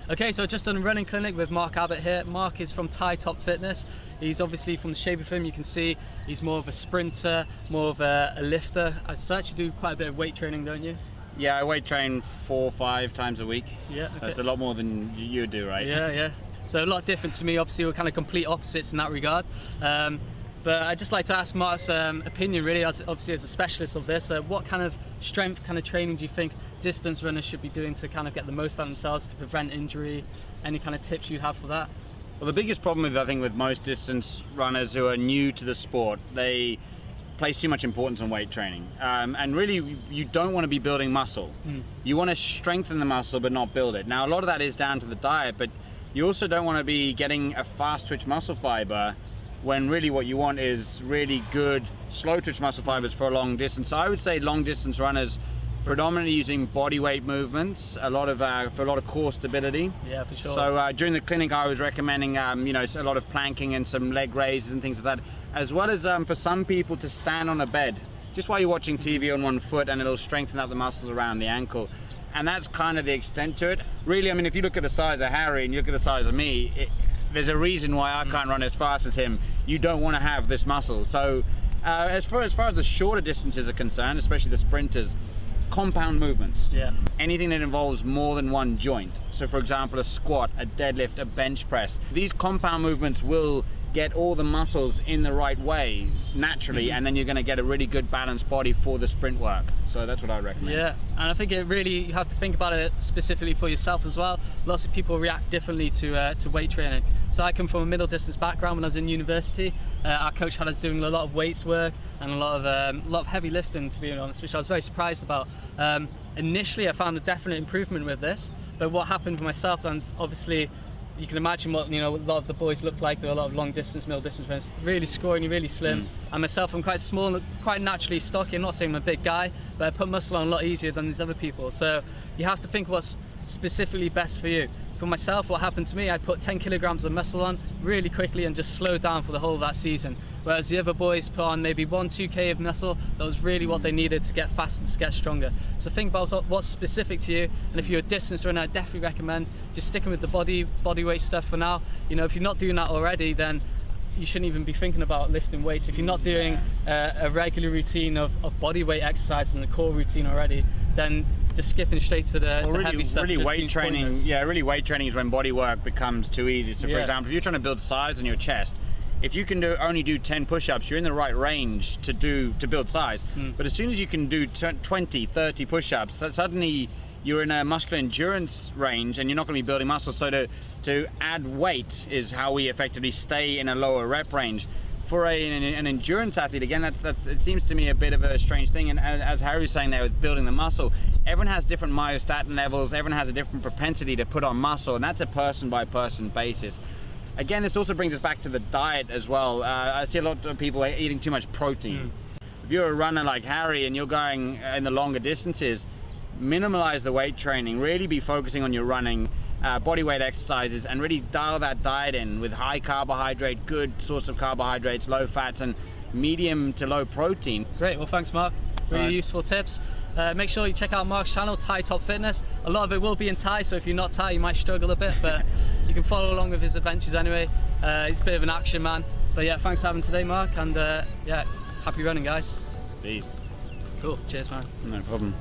Okay, so just done a running clinic with Mark Abbott here. Mark is from Top Fitness. He's obviously, from the shape of him, you can see he's more of a sprinter, more of a lifter. As such, you do quite a bit of weight training, don't you? Yeah, I weight train 4 or 5 times a week. Yeah. So it's a lot more than you do, right? Yeah. So a lot different to me. Obviously, we're kind of complete opposites in that regard. But I'd just like to ask Mark's opinion, really, obviously as a specialist of this. What kind of strength kind of training do you think distance runners should be doing to kind of get the most out of themselves to prevent injury? Any kind of tips you have for that? Well, the biggest problem with most distance runners who are new to the sport, they place too much importance on weight training. And really, you don't want to be building muscle. You want to strengthen the muscle but not build it. Now, a lot of that is down to the diet, but you also don't want to be getting a fast twitch muscle fiber when really what you want is really good slow twitch muscle fibers for a long distance. So I would say long distance runners predominantly using body weight movements, for a lot of core stability. Yeah, for sure. So during the clinic I was recommending a lot of planking and some leg raises and things like that, as well as for some people to stand on a bed just while you're watching TV on one foot, and it'll strengthen up the muscles around the ankle. And that's kind of the extent to it. Really, I mean, if you look at the size of Harry and you look at the size of me, there's a reason why I can't run as fast as him. You don't want to have this muscle. So as far as the shorter distances are concerned, especially the sprinters, compound movements. Yeah. Anything that involves more than one joint. So for example, a squat, a deadlift, a bench press. These compound movements will get all the muscles in the right way naturally, and then you're going to get a really good balanced body for the sprint work. So that's what I recommend. Yeah, and I think you have to think about it specifically for yourself as well. Lots of people react differently to weight training. So I come from a middle distance background. When I was in university, our coach had us doing a lot of weights work and a lot of heavy lifting, to be honest, which I was very surprised about. Initially I found a definite improvement with this, but what happened for myself, and obviously you can imagine what a lot of the boys look like. There are a lot of long distance, middle distance runners, really scrawny, really slim. And myself, I'm quite small and quite naturally stocky. I'm not saying I'm a big guy, but I put muscle on a lot easier than these other people. So you have to think what's specifically best for you. For myself, what happened to me, I put 10 kilograms of muscle on really quickly and just slowed down for the whole of that season. Whereas the other boys put on maybe 1-2K of muscle. That was really what they needed to get faster, to get stronger. So think about what's specific to you. And if you're a distance runner, I definitely recommend just sticking with the body weight stuff for now. If you're not doing that already, then you shouldn't even be thinking about lifting weights. If you're not doing a regular routine of body weight exercises and the core routine already, then just skipping straight to the heavy stuff. Really weight training, weight training is when body work becomes too easy. So for example, if you're trying to build size on your chest, if you can only do 10 push-ups, you're in the right range to build size. But as soon as you can do 20, 30 push-ups, suddenly you're in a muscular endurance range and you're not going to be building muscle. So to add weight is how we effectively stay in a lower rep range. For an endurance athlete, again, it seems to me a bit of a strange thing. And as Harry was saying there with building the muscle, everyone has different myostatin levels, everyone has a different propensity to put on muscle, and that's a person by person basis. Again, this also brings us back to the diet as well. I see a lot of people eating too much protein. If you're a runner like Harry and you're going in the longer distances, minimalize the weight training, really be focusing on your running, body weight exercises, and really dial that diet in with high carbohydrate, good source of carbohydrates, low fats, and medium to low protein. Great, well thanks Mark, really useful tips. Make sure you check out Mark's channel, Top Fitness. A lot of it will be in Thai, so if you're not Thai you might struggle a bit, but you can follow along with his adventures anyway. He's a bit of an action man. But yeah, thanks for having today Mark, and happy running guys. Peace. Cool, cheers man. No problem.